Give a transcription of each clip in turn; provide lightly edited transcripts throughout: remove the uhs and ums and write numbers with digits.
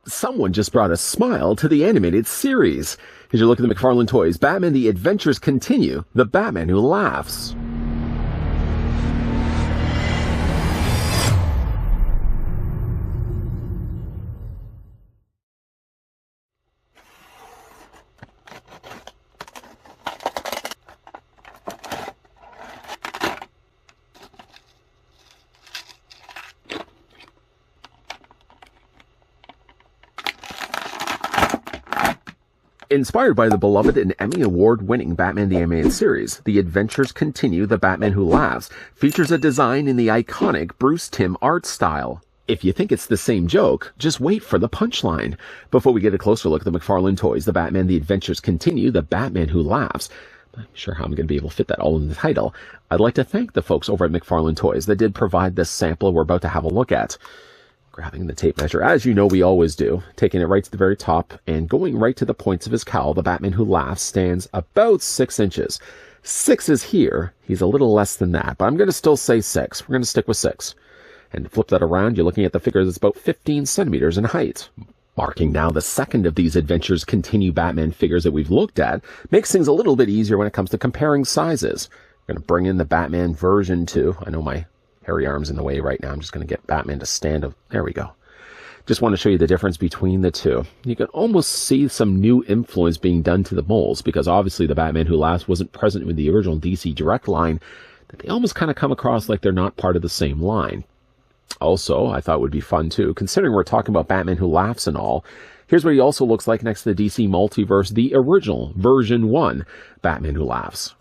Someone just brought a smile to the animated series. Here's your look at the McFarlane toys. Batman: The Adventures Continue, The Batman Who Laughs. Inspired by the beloved and Emmy Award-winning Batman the Animated Series, The Adventures Continue, The Batman Who Laughs features a design in the iconic Bruce Timm art style. If you think it's the same joke, just wait for the punchline. Before we get a closer look at the McFarlane toys, The Batman The Adventures Continue, The Batman Who Laughs, I'm not sure how I'm going to be able to fit that all in the title. I'd like to thank the folks over at McFarlane Toys that did provide this sample we're about to have a look at. Grabbing the tape measure, as you know we always do, taking it right to the very top and going right to the points of his cowl, the Batman Who Laughs stands about 6 inches. 6 is here. He's a little less than that, but I'm going to still say 6. We're going to stick with 6. And to flip that around, you're looking at the figure that's about 15 centimeters in height. Marking now the second of these Adventures Continue Batman figures that we've looked at makes things a little bit easier when it comes to comparing sizes. We're going to bring in the Batman version 2. I know my hairy arm's in the way right now. I'm just going to get Batman to stand up. There we go. Just want to show you the difference between the two. You can almost see some new influence being done to the molds, because obviously the Batman Who Laughs wasn't present with the original DC Direct line, that they almost kind of come across like they're not part of the same line. Also, I thought it would be fun too, considering we're talking about Batman Who Laughs and all, here's what he also looks like next to the DC Multiverse, the original version 1 Batman Who Laughs.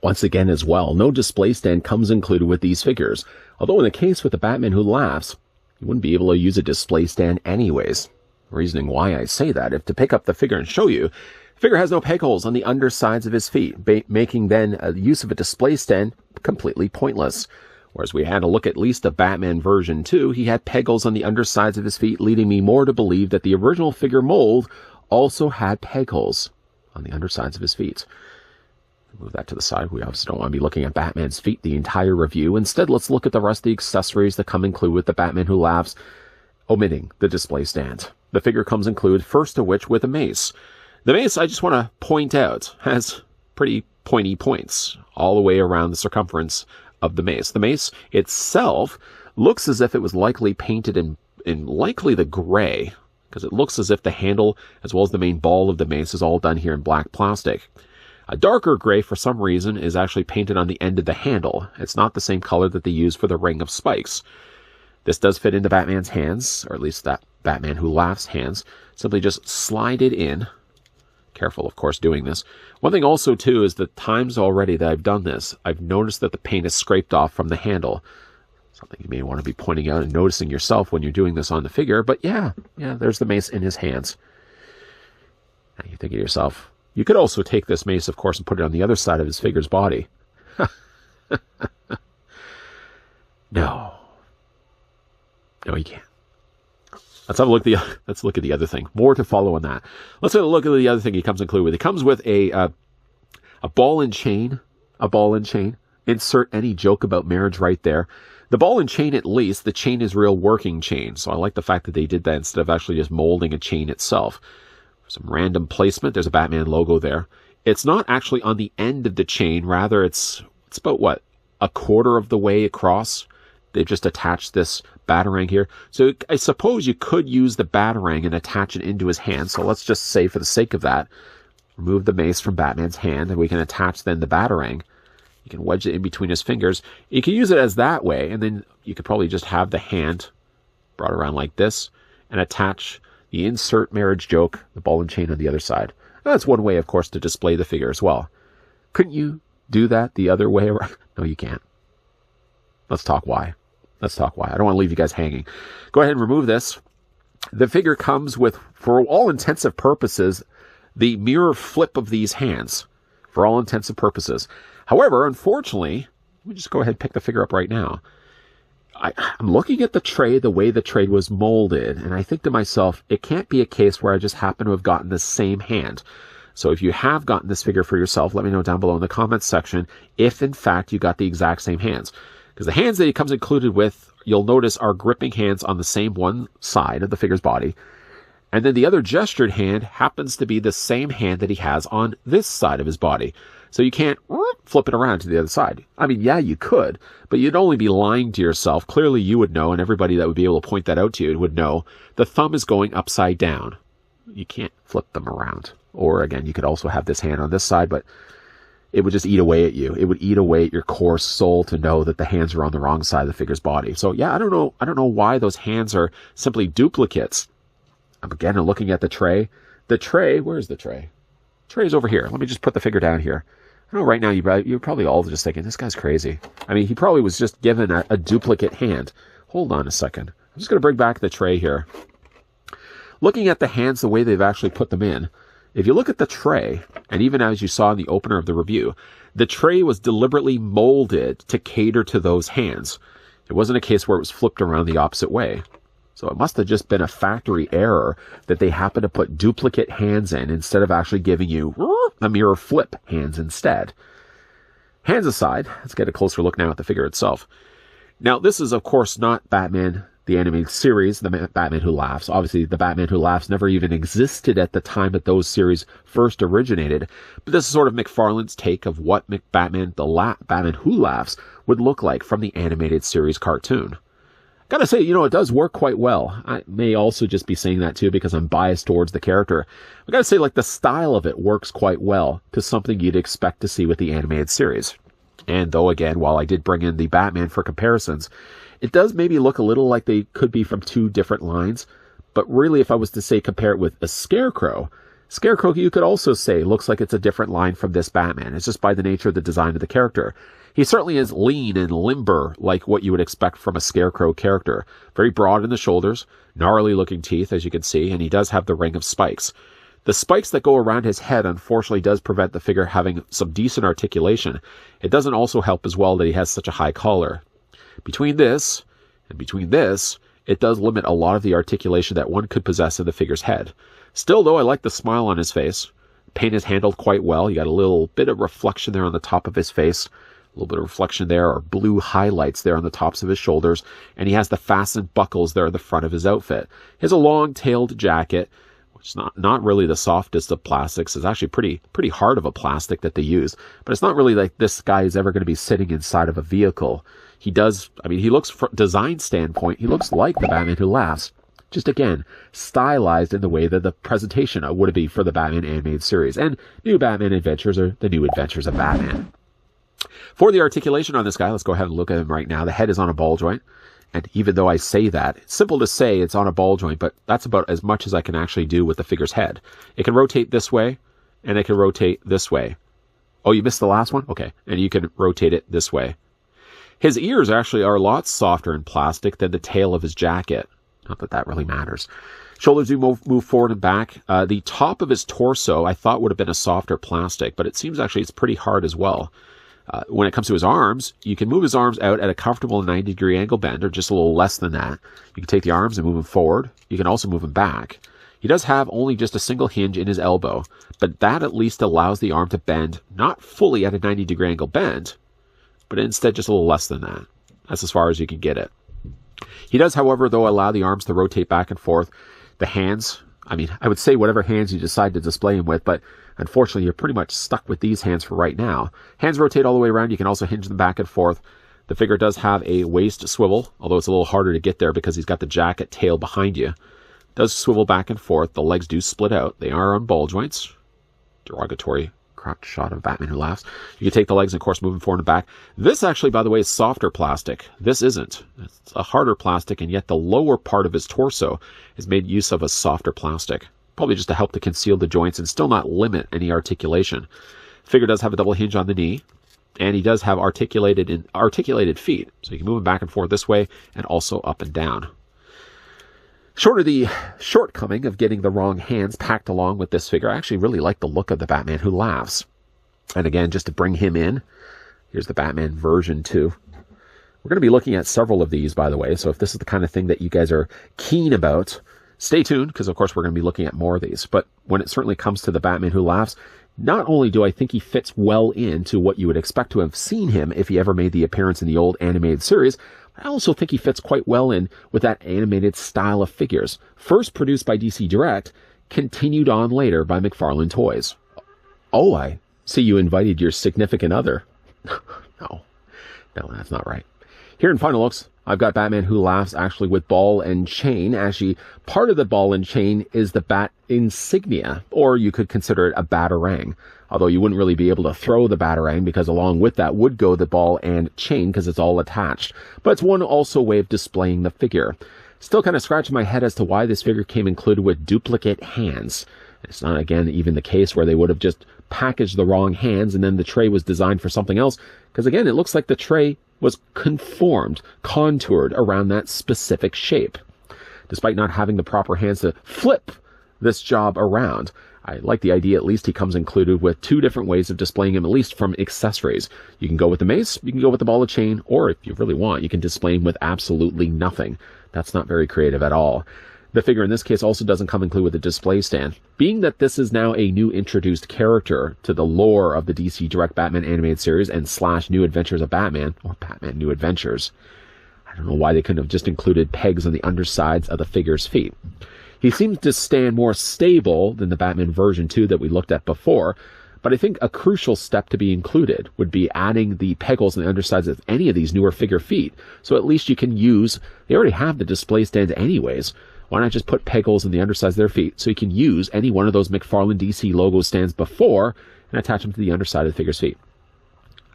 Once again as well, no display stand comes included with these figures, although in the case with the Batman Who Laughs, you wouldn't be able to use a display stand anyways. Reasoning why I say that, if to pick up the figure and show you, the figure has no peg holes on the undersides of his feet, making then use of a display stand completely pointless. Whereas we had a look at least the Batman version 2, he had peg holes on the undersides of his feet, leading me more to believe that the original figure mold also had peg holes on the undersides of his feet. Move that to the side. We obviously don't want to be looking at Batman's feet the entire review. Instead, let's look at the rest of the accessories that come included with the Batman Who Laughs, omitting the display stand. The figure comes included, first of which, with a mace. The mace, I just want to point out, has pretty pointy points all the way around the circumference of the mace. The mace itself looks as if it was likely painted in likely the gray, because it looks as if the handle as well as the main ball of the mace is all done here in black plastic. A darker gray, for some reason, is actually painted on the end of the handle. It's not the same color that they use for the ring of spikes. This does fit into Batman's hands, or at least that Batman Who Laughs hands. Simply just slide it in. Careful, of course, doing this. One thing also, too, is the times already that I've done this, I've noticed that the paint is scraped off from the handle. Something you may want to be pointing out and noticing yourself when you're doing this on the figure. But yeah, there's the mace in his hands. Now you think to yourself, you could also take this mace, of course, and put it on the other side of his figure's body. No, you can't. Let's have a look at let's look at the other thing. More to follow on that. Let's have a look at the other thing he comes included with. It comes with a ball and chain. A ball and chain. Insert any joke about marriage right there. The ball and chain, at least, the chain is real working chain. So I like the fact that they did that instead of actually just molding a chain itself. Some random placement. There's a Batman logo there. It's not actually on the end of the chain. Rather, it's about, what, a quarter of the way across. They've just attached this Batarang here. So I suppose you could use the Batarang and attach it into his hand. So let's just say, for the sake of that, remove the mace from Batman's hand, and we can attach then the Batarang. You can wedge it in between his fingers. You can use it as that way, and then you could probably just have the hand brought around like this and attach the insert marriage joke, the ball and chain on the other side. That's one way, of course, to display the figure as well. Couldn't you do that the other way around? No, you can't. Let's talk why. I don't want to leave you guys hanging. Go ahead and remove this. The figure comes with, for all intensive purposes, the mirror flip of these hands. For all intensive purposes. However, unfortunately, let me just go ahead and pick the figure up right now. I'm looking at the tray, the way the tray was molded, and I think to myself, it can't be a case where I just happen to have gotten the same hand. So if you have gotten this figure for yourself, let me know down below in the comments section if, in fact, you got the exact same hands. Because the hands that he comes included with, you'll notice, are gripping hands on the same one side of the figure's body. And then the other gestured hand happens to be the same hand that he has on this side of his body. So you can't flip it around to the other side. I mean, yeah, you could, but you'd only be lying to yourself. Clearly you would know, and everybody that would be able to point that out to you would know, the thumb is going upside down. You can't flip them around. Or again, you could also have this hand on this side, but it would just eat away at you. It would eat away at your core soul to know that the hands are on the wrong side of the figure's body. So yeah, I don't know why those hands are simply duplicates. Again, I'm looking at the tray. The tray, where's the tray? The tray is over here. Let me just put the figure down here. I know right now you're probably all just thinking, this guy's crazy. I mean, he probably was just given a duplicate hand. Hold on a second. I'm just going to bring back the tray here. Looking at the hands the way they've actually put them in, if you look at the tray, and even as you saw in the opener of the review, the tray was deliberately molded to cater to those hands. It wasn't a case where it was flipped around the opposite way. So it must have just been a factory error that they happened to put duplicate hands in instead of actually giving you a mirror flip hands instead. Hands aside, let's get a closer look now at the figure itself. Now, this is, of course, not Batman the animated series, the Batman Who Laughs. Obviously, the Batman Who Laughs never even existed at the time that those series first originated. But this is sort of McFarlane's take of what Batman Who Laughs would look like from the animated series cartoon. Gotta say, it does work quite well. I may also just be saying that too because I'm biased towards the character. I gotta say, the style of it works quite well to something you'd expect to see with the animated series. And though, again, while I did bring in the Batman for comparisons, it does maybe look a little like they could be from two different lines. But really, if I was to say compare it with a Scarecrow, you could also say looks like it's a different line from this Batman. It's just by the nature of the design of the character. He certainly is lean and limber like what you would expect from a Scarecrow character. Very broad in the shoulders, gnarly looking teeth as you can see, and he does have the ring of spikes. The spikes that go around his head unfortunately does prevent the figure having some decent articulation. It doesn't also help as well that he has such a high collar. Between this and between this, it does limit a lot of the articulation that one could possess in the figure's head. Still, though, I like the smile on his face. Paint is handled quite well. You got a little bit of reflection there on the top of his face. A little bit of reflection there, or blue highlights there on the tops of his shoulders. And he has the fastened buckles there at the front of his outfit. He has a long-tailed jacket, which is not really the softest of plastics. It's actually pretty hard of a plastic that they use. But it's not really like this guy is ever going to be sitting inside of a vehicle. He looks, from a design standpoint, he looks like the Batman Who Laughs. Just, again, stylized in the way that the presentation would be for the Batman animated series. And New Batman Adventures are the New Adventures of Batman. For the articulation on this guy, let's go ahead and look at him right now. The head is on a ball joint. And even though I say that, it's simple to say it's on a ball joint, but that's about as much as I can actually do with the figure's head. It can rotate this way, and it can rotate this way. Oh, you missed the last one? Okay. And you can rotate it this way. His ears actually are a lot softer in plastic than the tail of his jacket. Not that that really matters. Shoulders do move forward and back. The top of his torso I thought would have been a softer plastic, but it seems actually it's pretty hard as well. When it comes to his arms, you can move his arms out at a comfortable 90-degree angle bend, or just a little less than that. You can take the arms and move them forward. You can also move them back. He does have only just a single hinge in his elbow, but that at least allows the arm to bend, not fully at a 90-degree angle bend, but instead just a little less than that. That's as far as you can get it. He does, however, though, allow the arms to rotate back and forth. The hands, I would say whatever hands you decide to display him with, but unfortunately, you're pretty much stuck with these hands for right now. Hands rotate all the way around. You can also hinge them back and forth. The figure does have a waist swivel, although it's a little harder to get there because he's got the jacket tail behind you. It does swivel back and forth. The legs do split out. They are on ball joints. Derogatory crotch shot of Batman Who Laughs. You can take the legs and, of course, move them forward and back. This actually, by the way, is softer plastic. This isn't. It's a harder plastic, and yet the lower part of his torso is made use of a softer plastic. Probably just to help to conceal the joints and still not limit any articulation. Figure does have a double hinge on the knee, and he does have articulated feet. So you can move him back and forth this way and also up and down. Short of the shortcoming of getting the wrong hands packed along with this figure, I actually really like the look of the Batman Who Laughs. And again, just to bring him in, here's the Batman version 2. We're going to be looking at several of these, by the way, so if this is the kind of thing that you guys are keen about, stay tuned, because of course we're going to be looking at more of these. But when it certainly comes to the Batman Who Laughs, Not only do I think he fits well into what you would expect to have seen him if he ever made the appearance in the old animated series, but I also think he fits quite well in with that animated style of figures. First produced by DC Direct, continued on later by McFarlane Toys. Oh, I see you invited your significant other. No, that's not right. Here in Final Looks, I've got Batman Who Laughs actually with ball and chain. Actually, part of the ball and chain is the bat insignia, or you could consider it a batarang. Although you wouldn't really be able to throw the batarang because along with that would go the ball and chain because it's all attached. But it's one also way of displaying the figure. Still kind of scratching my head as to why this figure came included with duplicate hands. It's not, again, even the case where they would have just packaged the wrong hands and then the tray was designed for something else. Because again, it looks like the tray was contoured around that specific shape. Despite not having the proper hands to flip this job around, I like the idea at least he comes included with two different ways of displaying him, at least from accessories. You can go with the mace, you can go with the ball of chain, or if you really want, you can display him with absolutely nothing. That's not very creative at all. The figure in this case also doesn't come included with a display stand. Being that this is now a new introduced character to the lore of the DC Direct Batman animated series and / New Adventures of Batman, or Batman New Adventures, I don't know why they couldn't have just included pegs on the undersides of the figure's feet. He seems to stand more stable than the Batman version 2 that we looked at before, but I think a crucial step to be included would be adding the pegals on the undersides of any of these newer figure feet, so at least you can use, they already have the display stands anyways. Why not just put pegals on the undersides of their feet so you can use any one of those McFarlane DC logo stands before and attach them to the underside of the figure's feet?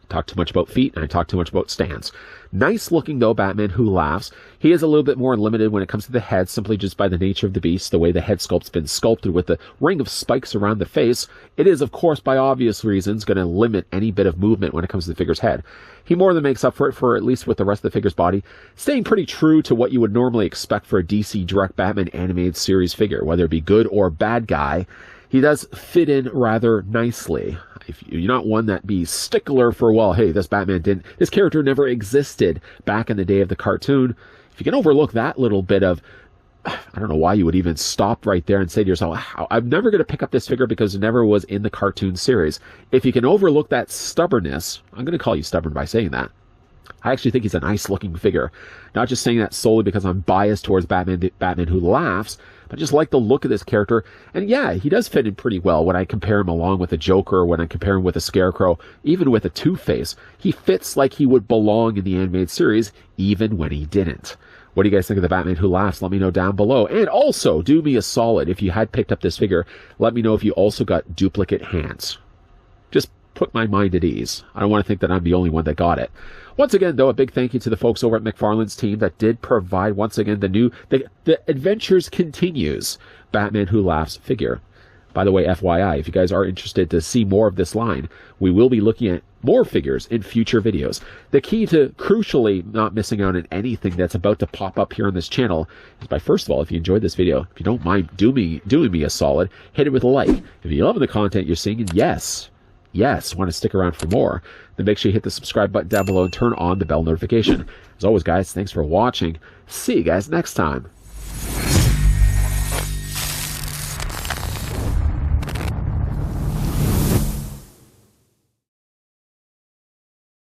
I talk too much about feet and I talk too much about stands. Nice looking though Batman Who Laughs. He is a little bit more limited when it comes to the head, simply just by the nature of the beast, the way the head sculpt's been sculpted with the ring of spikes around the face. It is, of course, by obvious reasons, going to limit any bit of movement when it comes to the figure's head. He more than makes up for it, for at least with the rest of the figure's body, staying pretty true to what you would normally expect for a DC Direct Batman animated series figure, whether it be good or bad guy. He does fit in rather nicely. If you're not one that be stickler for, well, hey, this character never existed back in the day of the cartoon, if you can overlook that little bit of, I don't know why you would even stop right there and say to yourself, I'm never going to pick up this figure because it never was in the cartoon series. If you can overlook that stubbornness, I'm going to call you stubborn by saying that. I actually think he's a nice looking figure. Not just saying that solely because I'm biased towards Batman Who Laughs, but just like the look of this character. And yeah, he does fit in pretty well when I compare him along with a Joker, when I compare him with a Scarecrow, even with a Two-Face. He fits like he would belong in the animated series, even when he didn't. What do you guys think of the Batman Who Laughs? Let me know down below. And also, do me a solid. If you had picked up this figure, let me know if you also got duplicate hands. Just put my mind at ease. I don't want to think that I'm the only one that got it. Once again, though, a big thank you to the folks over at McFarlane's team that did provide, once again, the Adventures Continues Batman Who Laughs figure. By the way, FYI, if you guys are interested to see more of this line, we will be looking at more figures in future videos. The key to crucially not missing out on anything that's about to pop up here on this channel is by, first of all, if you enjoyed this video, if you don't mind doing me a solid, hit it with a like. If you love the content you're seeing, and yes, want to stick around for more, then make sure you hit the subscribe button down below and turn on the bell notification. As always, guys, thanks for watching. See you guys next time.